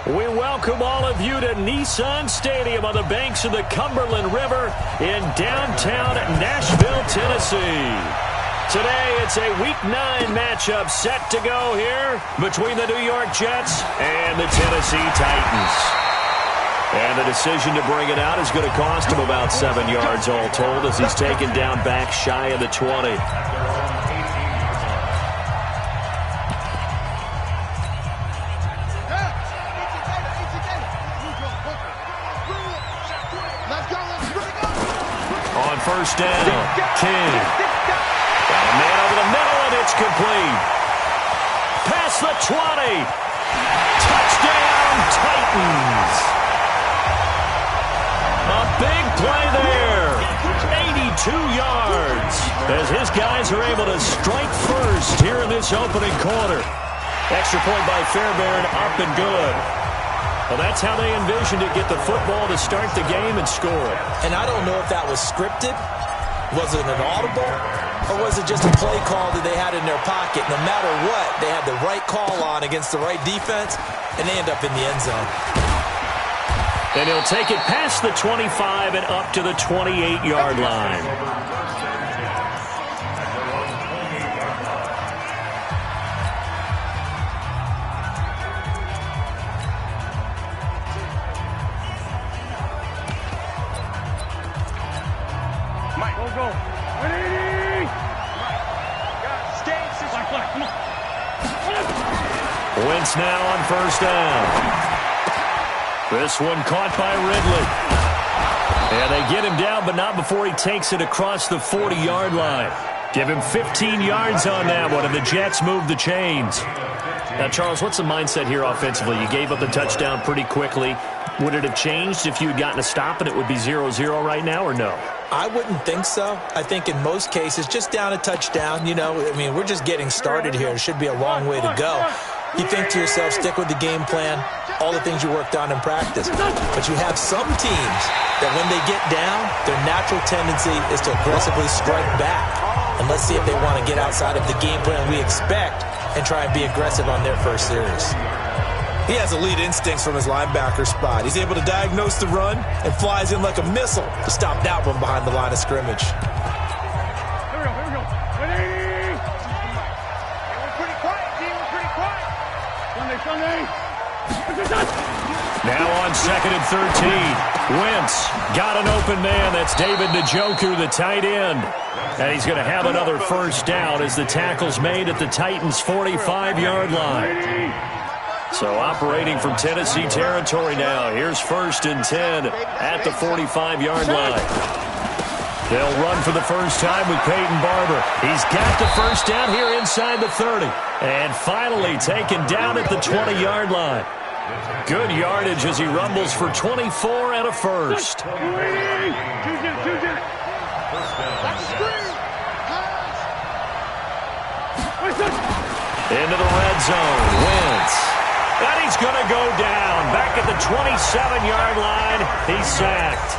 We welcome all of you to Nissan Stadium on the banks of the Cumberland River in downtown Nashville, Tennessee. Today, it's a Week 9 matchup set to go here between the New York Jets and the Tennessee Titans. And the decision to bring it out is going to cost him about 7 yards all told as he's taken down back shy of the 20. On first down, King. Got a man over the middle, and it's complete. Past the 20. Touchdown, Titans. A big play there. 82 yards. As his guys are able to strike first here in this opening quarter. Extra point by Fairbairn, up and good. Well, that's how they envisioned it, get the football to start the game and score it. And I don't know if that was scripted. Was it an audible? Or was it just a play call that they had in their pocket? No matter what, they had the right call on against the right defense, and they end up in the end zone. And he'll take it past the 25 and up to the 28-yard line. Wentz now on first down. This one caught by Ridley. And they get him down, but not before he takes it across the 40-yard line. Give him 15 yards on that one, and the Jets move the chains. Now, Charles, what's the mindset here offensively? You gave up the touchdown pretty quickly. Would it have changed if you had gotten a stop and it would be 0-0 right now, or no? I wouldn't think so. I think in most cases, just down a touchdown, we're just getting started here. It should be a long way to go. You think to yourself, stick with the game plan, all the things you worked on in practice. But you have some teams that when they get down, their natural tendency is to aggressively strike back. And let's see if they want to get outside of the game plan we expect and try and be aggressive on their first series. He has elite instincts from his linebacker spot. He's able to diagnose the run and flies in like a missile to stop that one behind the line of scrimmage. Now on 2nd and 13. Wentz got an open man. That's David Njoku, the tight end. And he's going to have another first down as the tackle's made at the Titans' 45-yard line. So operating from Tennessee territory now. Here's 1st and 10 at the 45-yard line. They'll run for the first time with Peyton Barber. He's got the first down here inside the 30. And finally taken down at the 20-yard line. Good yardage as he rumbles for 24 and a first. Into the red zone. Wentz. And he's going to go down. Back at the 27-yard line. He's sacked.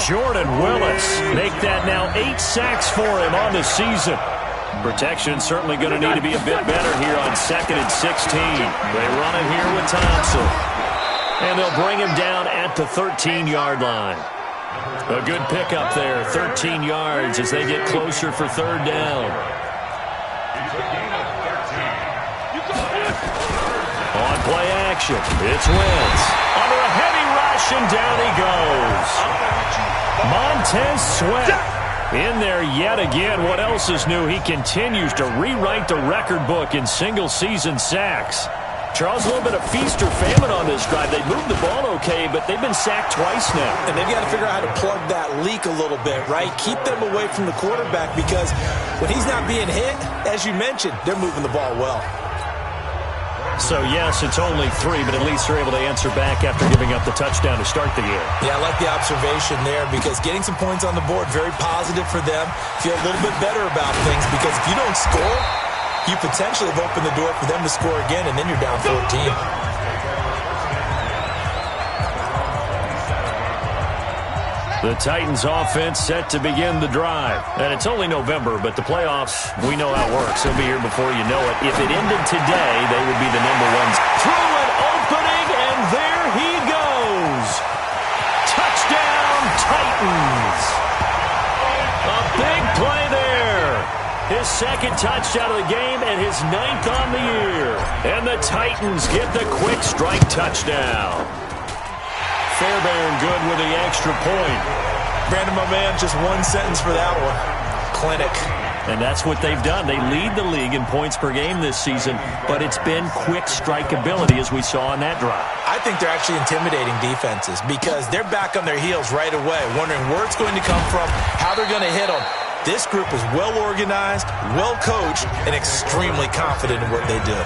Jordan Willis make that now 8 sacks for him on the season. Protection certainly going to need to be a bit better here on 2nd and 16. They run it here with Thompson. And they'll bring him down at the 13-yard line. A good pickup there, 13 yards as they get closer for 3rd down. On play action, it's Wentz. Under a heavy rush, and down he goes. Montez Sweat in there yet again. What else is new? He continues to rewrite the record book in single-season sacks. Charles, a little bit of feast or famine on this drive. They moved the ball okay, but they've been sacked twice now. And they've got to figure out how to plug that leak a little bit, right? Keep them away from the quarterback because when he's not being hit, as you mentioned, they're moving the ball well. So, yes, it's only 3, but at least they're able to answer back after giving up the touchdown to start the year. Yeah, I like the observation there because getting some points on the board, very positive for them. Feel a little bit better about things because if you don't score, you potentially have opened the door for them to score again, and then you're down 14. The Titans offense set to begin the drive. And it's only November, but the playoffs, we know how it works. They'll be here before you know it. If it ended today, they would be the #1. Through and opening, and there he goes. Touchdown, Titans. A big play there. His second touchdown of the game and his 9th on the year. And the Titans get the quick strike touchdown. Fairbairn good with the extra point. Brandon, my man, just one sentence for that one. Clinic. And that's what they've done. They lead the league in points per game this season, but it's been quick strike ability as we saw on that drive. I think they're actually intimidating defenses because they're back on their heels right away, wondering where it's going to come from, how they're going to hit them. This group is well organized, well coached, and extremely confident in what they do.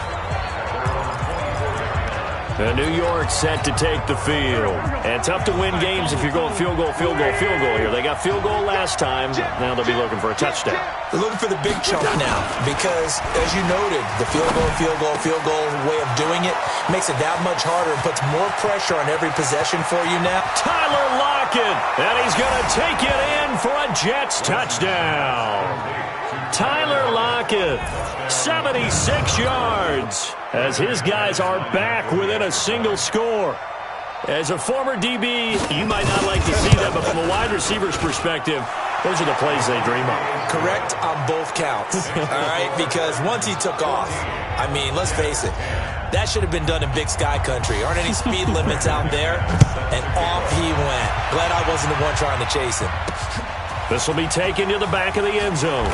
And New York set to take the field. And tough to win games if you're going field goal here. They got field goal last time. Now they'll be looking for a touchdown. They're looking for the big chunk now because, as you noted, the field goal way of doing it makes it that much harder and puts more pressure on every possession for you now. Tyler Lockett, and he's going to take it in for a Jets touchdown. Tyler Lockett, 76 yards, as his guys are back within a single score. As a former DB, you might not like to see that, but from a wide receiver's perspective, those are the plays they dream of. Correct on both counts, all right? Because once he took off, I mean, let's face it, that should have been done in Big Sky Country. Aren't any speed limits out there? And off he went. Glad I wasn't the one trying to chase him. This will be taken to the back of the end zone.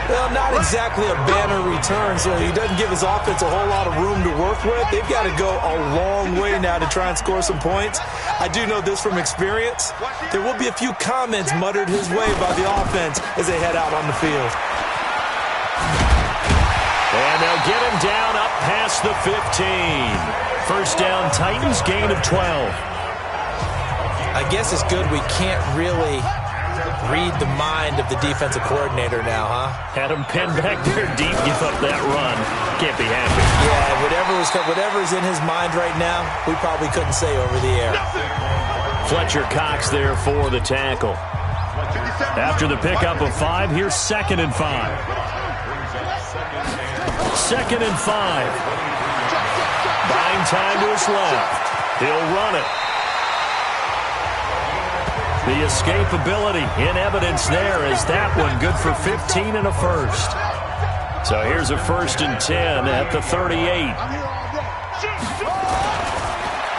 Well, not exactly a banner return, so he doesn't give his offense a whole lot of room to work with. They've got to go a long way now to try and score some points. I do know this from experience. There will be a few comments muttered his way by the offense as they head out on the field. And they'll get him down up past the 15. First down, Titans, gain of 12. I guess it's good we can't really read the mind of the defensive coordinator now, huh? Had him pinned back there deep, give up that run. Can't be happy. Yeah, whatever's in his mind right now, we probably couldn't say over the air. Fletcher Cox there for the tackle. After the pickup of 5, here's 2nd and 5. 2nd and 5. Buying time to his left. He'll run it. The escapability in evidence there is that one good for 15 and a first. So here's a 1st and 10 at the 38.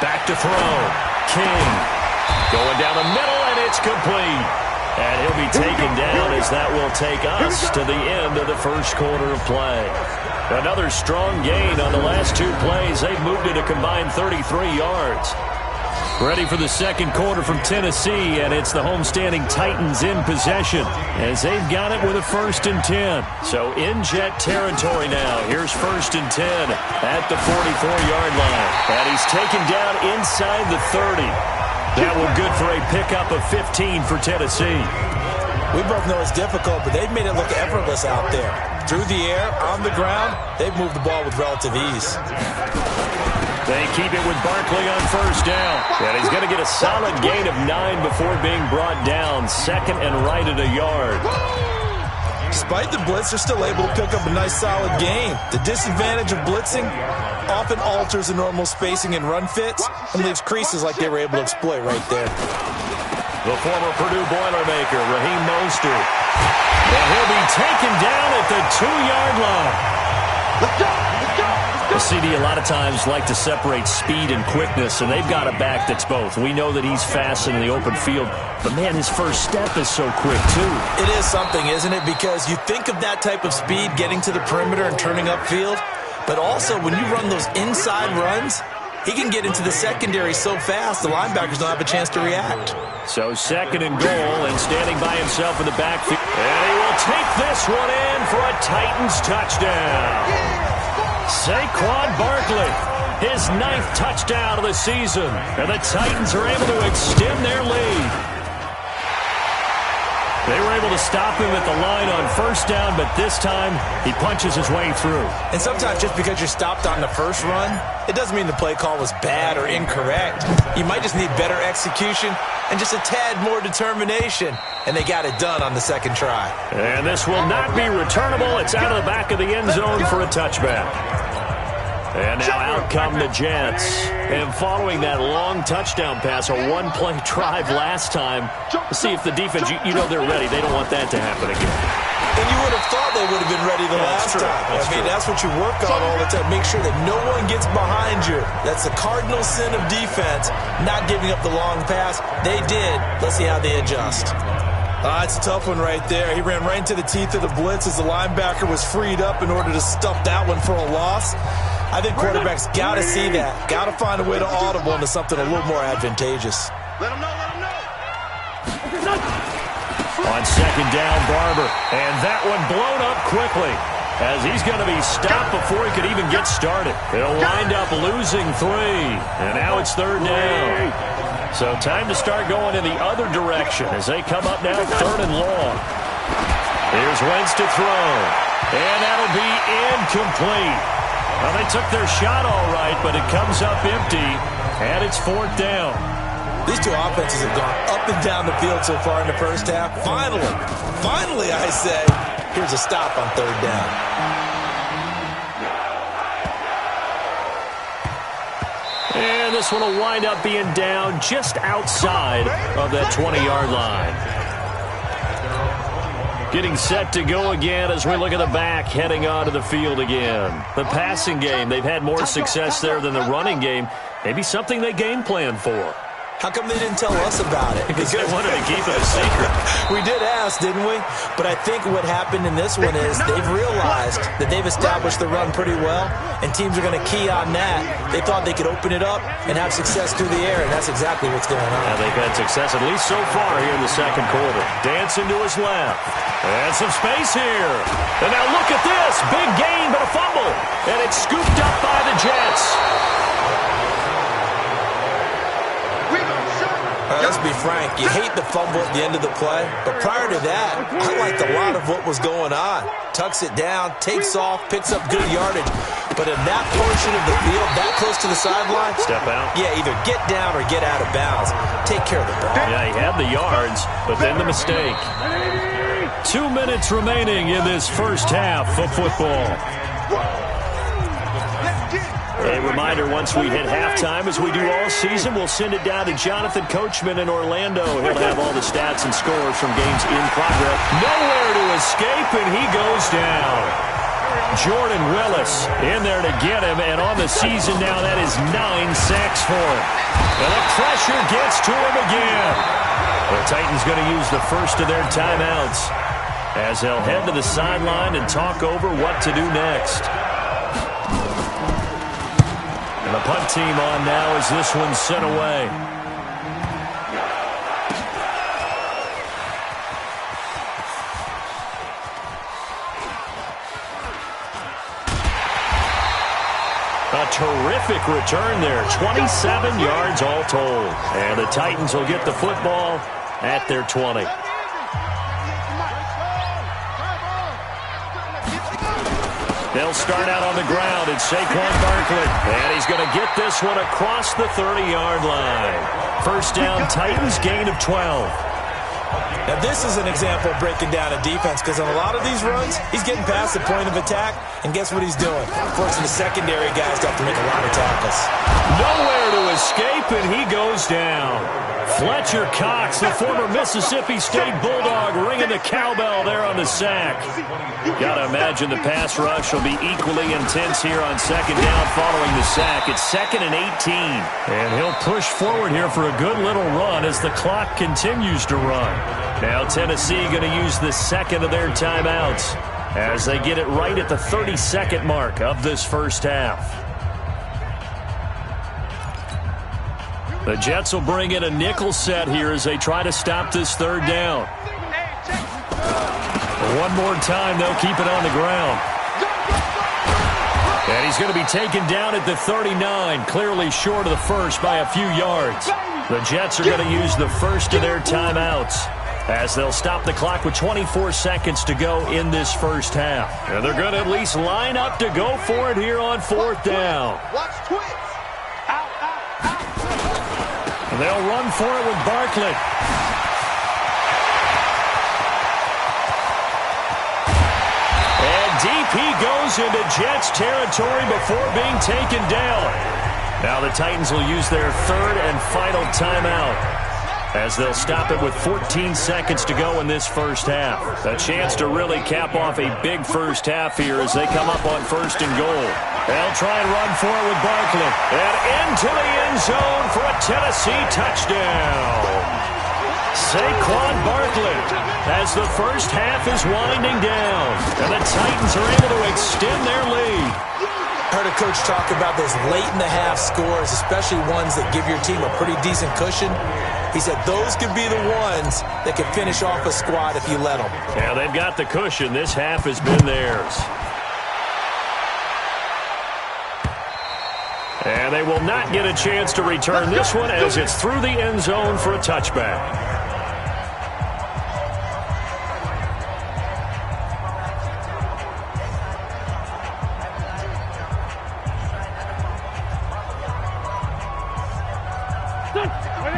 Back to throw. King going down the middle, and it's complete. And he'll be taken down as that will take us to the end of the first quarter of play. Another strong gain on the last 2 plays. They've moved it a combined 33 yards. Ready for the second quarter from Tennessee, and it's the homestanding Titans in possession as they've got it with a 1st and 10. So in Jet territory now. Here's 1st and 10 at the 44-yard line. And he's taken down inside the 30. That one good for a pickup of 15 for Tennessee. We both know it's difficult, but they've made it look effortless out there. Through the air, on the ground, they've moved the ball with relative ease. They keep it with Barkley on 1st down. And he's going to get a solid gain of 9 before being brought down. 2nd and right at a yard. Despite the blitz, they're still able to pick up a nice solid gain. The disadvantage of blitzing often alters the normal spacing and run fits and leaves creases like they were able to exploit right there. The former Purdue Boilermaker, Raheem Mostert. And he'll be taken down at the 2-yard line. Let's go! The CD a lot of times like to separate speed and quickness, and they've got a back that's both. We know that he's fast in the open field, but, man, his first step is so quick, too. It is something, isn't it? Because you think of that type of speed getting to the perimeter and turning upfield, but also when you run those inside runs, he can get into the secondary so fast the linebackers don't have a chance to react. So 2nd and goal, and standing by himself in the backfield. And he will take this one in for a Titans touchdown. Saquon Barkley, his 9th touchdown of the season, and the Titans are able to extend their lead. They were able to stop him at the line on first down, but this time he punches his way through. And sometimes just because you're stopped on the first run, it doesn't mean the play call was bad or incorrect. You might just need better execution and just a tad more determination. And they got it done on the second try. And this will not be returnable. It's out of the back of the end zone for a touchback. And now out come the Jets. And following that long touchdown pass, a one-play drive last time, to see if the defense, you know they're ready. They don't want that to happen again. And you would have thought they would have been ready the last time. That's what you work on all the time. Make sure that no one gets behind you. That's the cardinal sin of defense, not giving up the long pass. They did. Let's see how they adjust. It's a tough one right there. He ran right into the teeth of the blitz as the linebacker was freed up in order to stuff that one for a loss. I think quarterbacks got to see that. Got to find a way to audible into something a little more advantageous. Let him know, let him know. On second down, Barber. And that one blown up quickly as he's going to be stopped before he could even get started. He'll wind up losing 3. And now it's third down. So time to start going in the other direction as they come up now third and long. Here's Wentz to throw. And that'll be incomplete. Well, they took their shot all right, but it comes up empty, and it's fourth down. These two offenses have gone up and down the field so far in the first half. Finally, I say, here's a stop on third down. And this one will wind up being down just outside of that 20-yard line. Getting set to go again as we look at the back heading onto the field again. The passing game, they've had more success there than the running game. Maybe something they game plan for. How come they didn't tell us about it? Because they wanted to keep it a secret. We did ask, didn't we? But I think what happened in this one is they've realized that they've established the run pretty well, and teams are going to key on that. They thought they could open it up and have success through the air, and that's exactly what's going on. Yeah, they've had success at least so far here in the second quarter. Dancing to his left. And some space here. And now look at this. Big gain, but a fumble. And it's scooped up by the Jets. Let's be frank, you hate the fumble at the end of the play, but prior to that, I liked a lot of what was going on. Tucks it down, takes off, picks up good yardage, but in that portion of the field, that close to the sideline, step out. Yeah, either get down or get out of bounds. Take care of the ball. Yeah, he had the yards, but then the mistake. 2 minutes remaining in this first half of football. A reminder, once we hit halftime, as we do all season, we'll send it down to Jonathan Coachman in Orlando. He'll have all the stats and scores from games in progress. Nowhere to escape, and he goes down. Jordan Willis in there to get him, and on the season now, that is 9 sacks for him. And the pressure gets to him again. The Titans going to use the first of their timeouts as they'll head to the sideline and talk over what to do next. And the punt team on now as this one's sent away. A terrific return there. 27 yards all told. And the Titans will get the football at their 20. They'll start out on the ground. It's Saquon Barkley. And he's going to get this one across the 30-yard line. First down, Titans, gain of 12. Now, this is an example of breaking down a defense, because on a lot of these runs, he's getting past the point of attack, and guess what he's doing? Forcing the secondary guys to have to make a lot of tackles. Nowhere to escape, and he goes down. Fletcher Cox, the former Mississippi State Bulldog, ringing the cowbell there on the sack. Got to imagine the pass rush will be equally intense here on second down following the sack. It's 2nd and 18. And he'll push forward here for a good little run as the clock continues to run. Now Tennessee going to use the second of their timeouts as they get it right at the 30-second mark of this first half. The Jets will bring in a nickel set here as they try to stop this third down. One more time, they'll keep it on the ground. And he's going to be taken down at the 39, clearly short of the first by a few yards. The Jets are going to use the first of their timeouts as they'll stop the clock with 24 seconds to go in this first half. And they're going to at least line up to go for it here on fourth down. Watch twits. Out, out, out. And they'll run for it with Barkley. And deep he goes into Jets territory before being taken down. Now the Titans will use their third and final timeout, as they'll stop it with 14 seconds to go in this first half. A chance to really cap off a big first half here as they come up on first and goal. They'll try and run for it with Barkley. And into the end zone for a Tennessee touchdown. Saquon Barkley as the first half is winding down. And the Titans are able to extend their lead. Heard a coach talk about those late-in-the-half scores, especially ones that give your team a pretty decent cushion. He said those could be the ones that can finish off a squad if you let them. Yeah, they've got the cushion. This half has been theirs. And they will not get a chance to return this one as it's through the end zone for a touchback.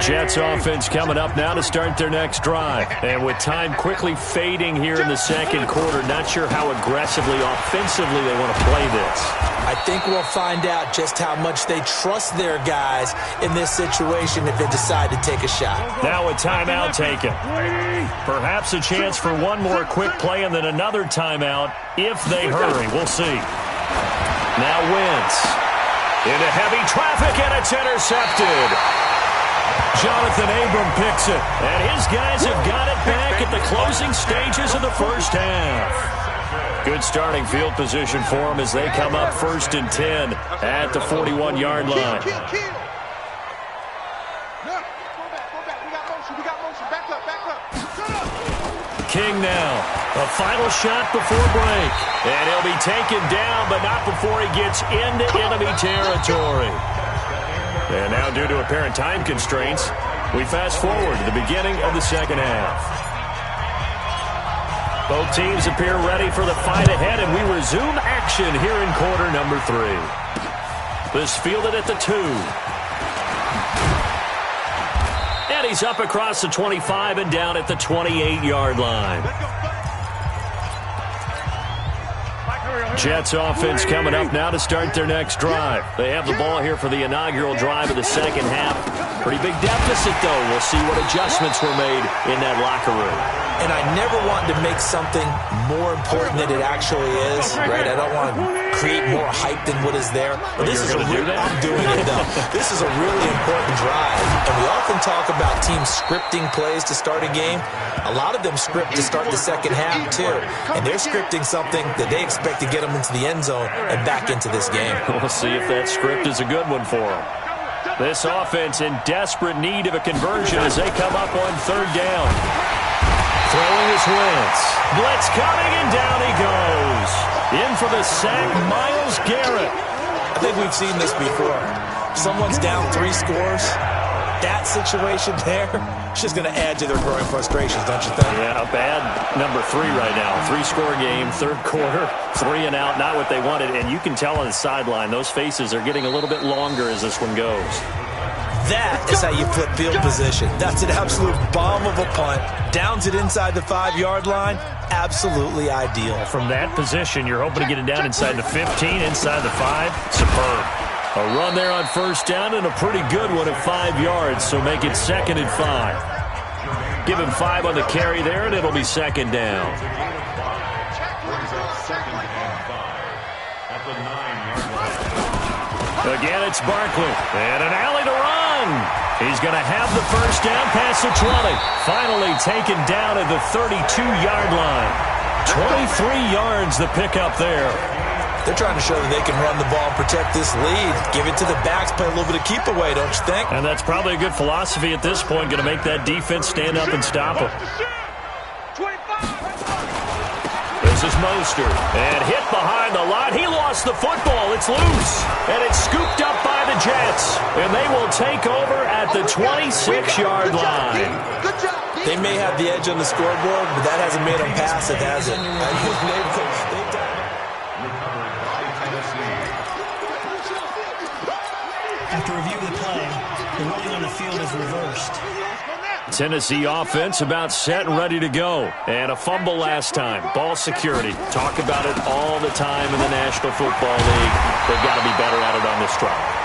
Jets offense coming up now to start their next drive. And with time quickly fading here in the second quarter, not sure how aggressively, offensively they want to play this. I think we'll find out just how much they trust their guys in this situation if they decide to take a shot. Now a timeout taken. Perhaps a chance for one more quick play and then another timeout if they hurry. We'll see. Now Wentz into heavy traffic, and it's intercepted. Jonathan Abram picks it, and his guys have got it back at the closing stages of the first half. Good starting field position for them as they come up 1st and 10 at the 41-yard line. Kill. No, go back. We got motion. Back up. King now. A final shot before break. And he'll be taken down, but not before he gets into enemy territory. And now, due to apparent time constraints, we fast forward to the beginning of the second half. Both teams appear ready for the fight ahead, and we resume action here in quarter number 3. This fielded at the 2. And he's up across the 25 and down at the 28-yard line. Jets offense coming up now to start their next drive. They have the ball here for the inaugural drive of the second half. Pretty big deficit, though. We'll see what adjustments were made in that locker room. And I never want to make something more important than it actually is, right? I don't want to create more hype than what is there. But this is I'm doing it, though. This is a really important drive. And we often talk about teams scripting plays to start a game. A lot of them script to start the second half, too. And they're scripting something that they expect to get them into the end zone and back into this game. We'll see if that script is a good one for them. This offense in desperate need of a conversion as they come up on 3rd down. Throwing his Wentz. Blitz coming, and down he goes. In for the sack, Myles Garrett. I think we've seen this before. Someone's down 3 scores. That situation there, it's just going to add to their growing frustrations, don't you think? Yeah, a bad number 3 right now. 3-score game, 3rd quarter, 3 and out, not what they wanted. And you can tell on the sideline, those faces are getting a little bit longer as this one goes. That is how you flip field position. That's an absolute bomb of a punt. Downs it inside the 5-yard line. Absolutely ideal. From that position, you're hoping to get it down inside the 15, inside the 5. Superb. A run there on 1st down and a pretty good one at 5 yards, so make it 2nd and 5. Give him 5 on the carry there, and it'll be 2nd down. Again, it's Barkley. And an alley to run. He's going to have the 1st down past the 20. Finally taken down at the 32-yard line. 23 yards the pickup there. They're trying to show that they can run the ball and protect this lead. Give it to the backs, play a little bit of keep away, don't you think? And that's probably a good philosophy at this point, going to make that defense stand up and stop them. This is Mostert, and hit behind the line. He lost the football. It's loose, and it's scooped up by the Jets, and they will take over at the 26-yard line. Good job. They may have the edge on the scoreboard, but that hasn't made them pass it, has it? After review of the play, the ruling on the field is reversed. Tennessee offense about set and ready to go. And a fumble last time. Ball security. Talk about it all the time in the National Football League. They've got to be better at it on this drive.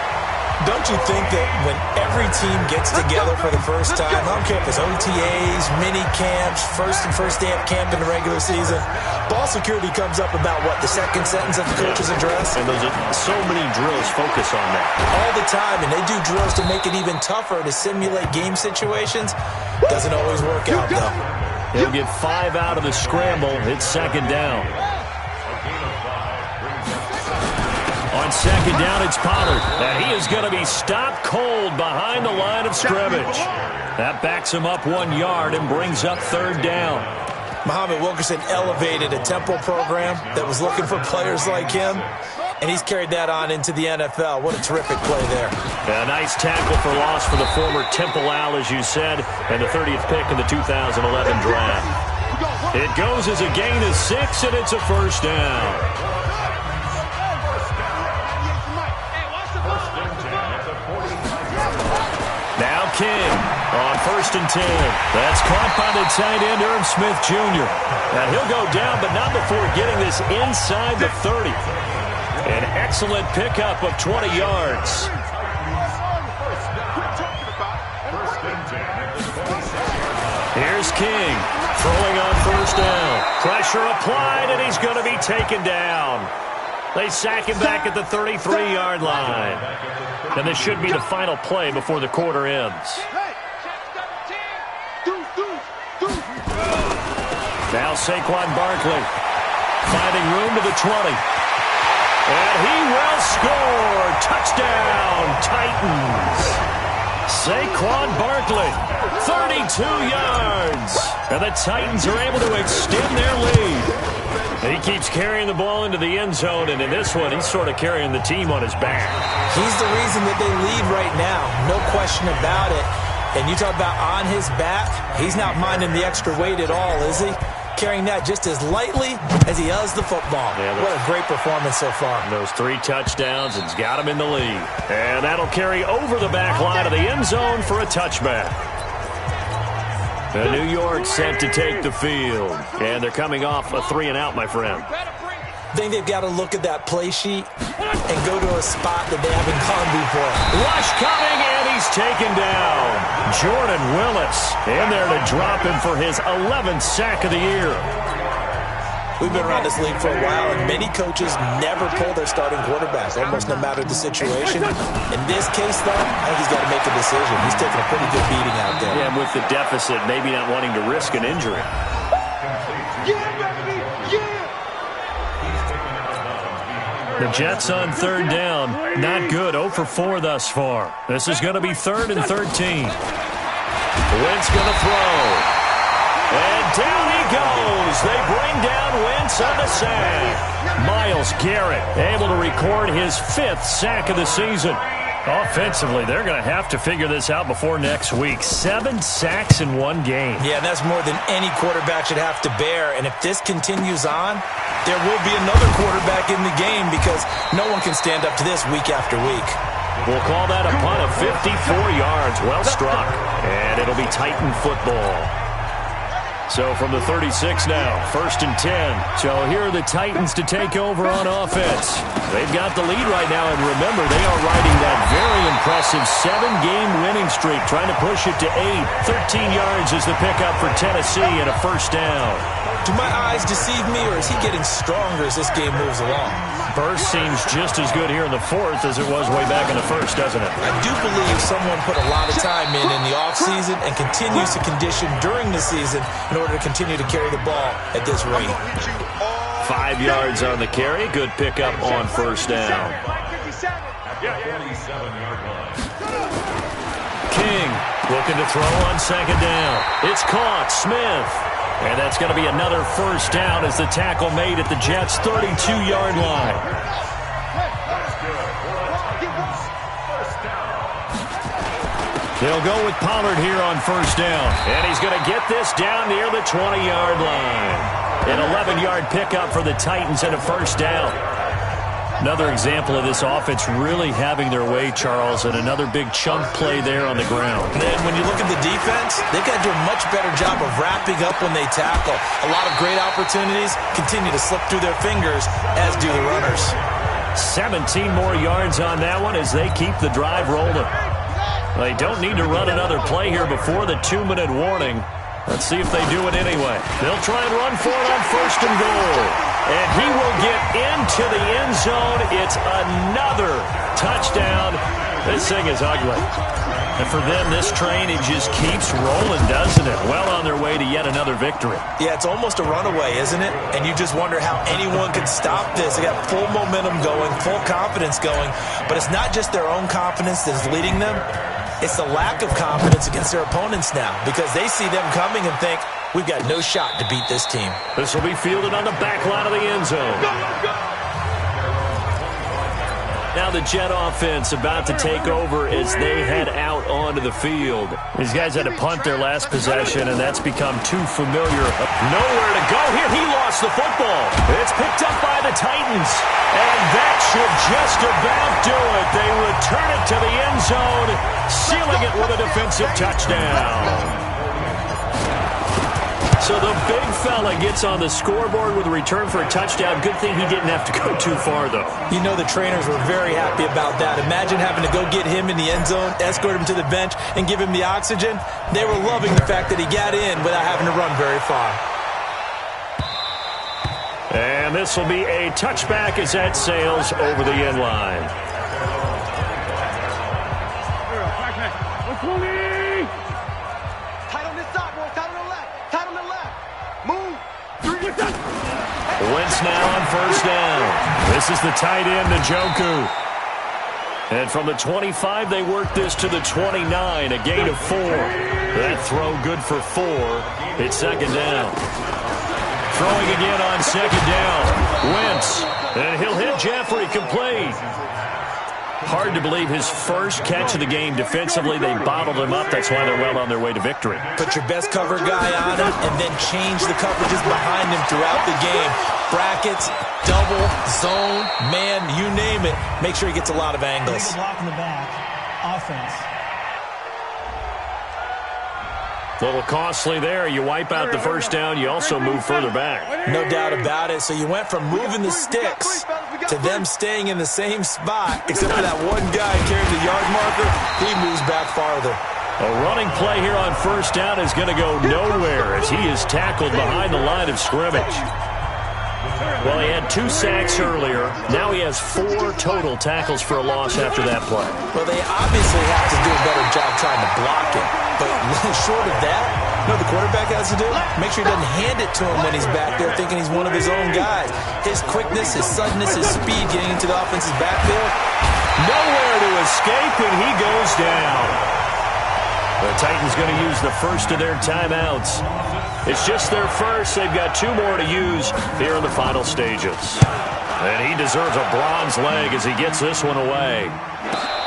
Don't you think that when every team gets together for the first time, I don't care if it's OTAs, mini camps, first day of camp in the regular season, ball security comes up about, what, the second sentence of the coach's address? And those are so many drills focus on that. All the time, and they do drills to make it even tougher to simulate game situations. Doesn't always work out, though. He'll get 5 out of the scramble. It's second down. On second down, it's Pollard. And he is going to be stopped cold behind the line of scrimmage. That backs him up 1 yard and brings up third down. Muhammad Wilkerson elevated a tempo program that was looking for players like him, and he's carried that on into the NFL. What a terrific play there. A nice tackle for loss for the former Temple Owl, as you said, and the 30th pick in the 2011 draft. It goes as a gain of 6, and it's a first down. Now King on first and 10. That's caught by the tight end, Irv Smith Jr. Now he'll go down, but not before getting this inside the 30. An excellent pickup of 20 yards. Here's King throwing on first down. Pressure applied, and he's going to be taken down. They sack him back at the 33-yard line. And this should be the final play before the quarter ends. Now Saquon Barkley finding room to the 20. And he will score. Touchdown, Titans. Saquon Barkley, 32 yards. And the Titans are able to extend their lead. And he keeps carrying the ball into the end zone, and in this one, he's sort of carrying the team on his back. He's the reason that they lead right now, no question about it. And you talk about on his back, he's not minding the extra weight at all, is he? Carrying that just as lightly as he does the football. Yeah, what a great performance so far. Those 3 touchdowns and's got him in the lead. And that'll carry over the back line of the end zone for a touchback. The New York set to take the field. And they're coming off a 3-and-out, my friend. I think they've got to look at that play sheet and go to a spot that they haven't gone before. Rush coming, and he's taken down. Jordan Willis in there to drop him for his 11th sack of the year. We've been around this league for a while, and many coaches never pull their starting quarterbacks, almost no matter the situation. In this case, though, I think he's got to make a decision. He's taking a pretty good beating out there. Yeah, and with the deficit, maybe not wanting to risk an injury. The Jets on third down. Not good. 0 for 4 thus far. This is going to be 3rd and 13. Wentz going to throw. And down he goes. They bring down Wentz on the sack. Myles Garrett able to record his 5th sack of the season. Offensively, they're going to have to figure this out before next week. 7 sacks in 1 game. Yeah, that's more than any quarterback should have to bear. And if this continues on, there will be another quarterback in the game because no one can stand up to this week after week. We'll call that a punt of 54 yards. Well struck. And it'll be Titan football. So from the 36 now, 1st and 10. So here are the Titans to take over on offense. They've got the lead right now, and remember, they are riding that very impressive 7-game winning streak, trying to push it to 8. 13 yards is the pickup for Tennessee and a first down. Do my eyes deceive me, or is he getting stronger as this game moves along? Burst seems just as good here in the 4th as it was way back in the 1st, doesn't it? I do believe someone put a lot of time in the offseason and continues to condition during the season in order to continue to carry the ball at this rate. 5 yards on the carry. Good pickup on first down. King looking to throw on second down. It's caught. Smith. And that's going to be another first down as the tackle made at the Jets' 32-yard line. They'll go with Pollard here on first down. And he's going to get this down near the 20-yard line. An 11-yard pickup for the Titans and a first down. Another example of this offense really having their way, Charles, and another big chunk play there on the ground. And then when you look at the defense, they've got to do a much better job of wrapping up when they tackle. A lot of great opportunities continue to slip through their fingers, as do the runners. 17 more yards on that one as they keep the drive rolling. They don't need to run another play here before the 2-minute warning. Let's see if they do it anyway. They'll try and run for it on first and goal. And he will get into the end zone. It's another touchdown. This thing is ugly. And for them, this train, it just keeps rolling, doesn't it? Well on their way to yet another victory. Yeah, it's almost a runaway, isn't it? And you just wonder how anyone could stop this. They got full momentum going, full confidence going. But it's not just their own confidence that's leading them. It's the lack of confidence against their opponents now because they see them coming and think, we've got no shot to beat this team. This will be fielded on the back line of the end zone. Now the Jet offense about to take over as they head out onto the field. These guys had to punt their last possession, and that's become too familiar. Nowhere to go here. He lost the football. It's picked up by the Titans, and that should just about do it. They return it to the end zone, sealing it with a defensive touchdown. So the big fella gets on the scoreboard with a return for a touchdown. Good thing he didn't have to go too far, though. You know the trainers were very happy about that. Imagine having to go get him in the end zone, escort him to the bench, and give him the oxygen. They were loving the fact that he got in without having to run very far. And this will be a touchback as that sails over the end line. Wentz now on first down. This is the tight end, Njoku. And from the 25, they work this to the 29, a gain of 4. That throw good for 4. It's second down. Throwing again on second down. Wentz. And he'll hit Jeffrey complete. Hard to believe his first catch of the game defensively. They bottled him up. That's why they're well on their way to victory. Put your best cover guy on him and then change the coverages behind him throughout the game. Brackets, double, zone, man, you name it. Make sure he gets a lot of angles. Block in the back. Offense. A little costly there. You wipe out the first down. You also move further back. No doubt about it. So you went from moving the sticks to them staying in the same spot, except for that one guy carrying the yard marker. He moves back farther. A running play here on first down is going to go nowhere as he is tackled behind the line of scrimmage. Well, he had 2 sacks earlier. Now he has 4 total tackles for a loss after that play. Well, they obviously have to do a better job trying to block him. But short of that, you know what the quarterback has to do? Make sure he doesn't hand it to him when he's back there thinking he's one of his own guys. His quickness, his suddenness, his speed getting into the offense's backfield. Nowhere to escape, and he goes down. The Titans going to use the first of their timeouts. It's just their first. They've got 2 more to use here in the final stages. And he deserves a bronze leg as he gets this one away.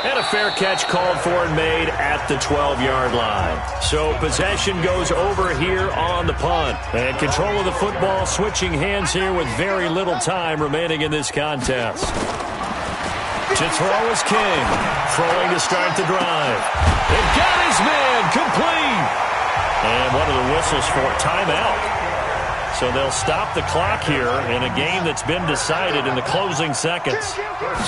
And a fair catch called for and made at the 12-yard line. So possession goes over here on the punt. And control of the football switching hands here with very little time remaining in this contest. To throw is King. Throwing to start the drive. It got his man complete. And one of the whistles for timeout. So they'll stop the clock here in a game that's been decided in the closing seconds.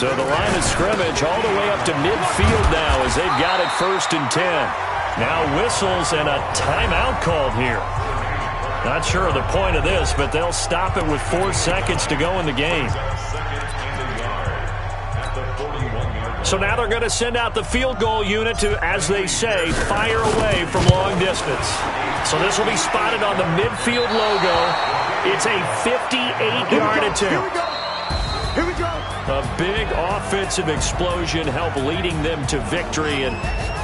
So the line of scrimmage all the way up to midfield now as they've got it 1st and 10. Now whistles and a timeout called here. Not sure of the point of this, but they'll stop it with 4 seconds to go in the game. So now they're going to send out the field goal unit to, as they say, fire away from long distance. So this will be spotted on the midfield logo. It's a 58-yard attempt. Here we go. A big offensive explosion helped leading them to victory. And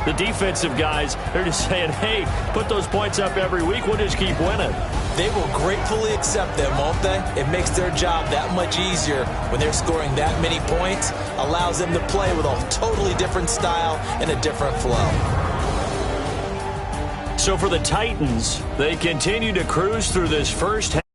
the defensive guys, they're just saying, hey, put those points up every week. We'll just keep winning. They will gratefully accept them, won't they? It makes their job that much easier when they're scoring that many points. Allows them to play with a totally different style and a different flow. So for the Titans, they continue to cruise through this first half.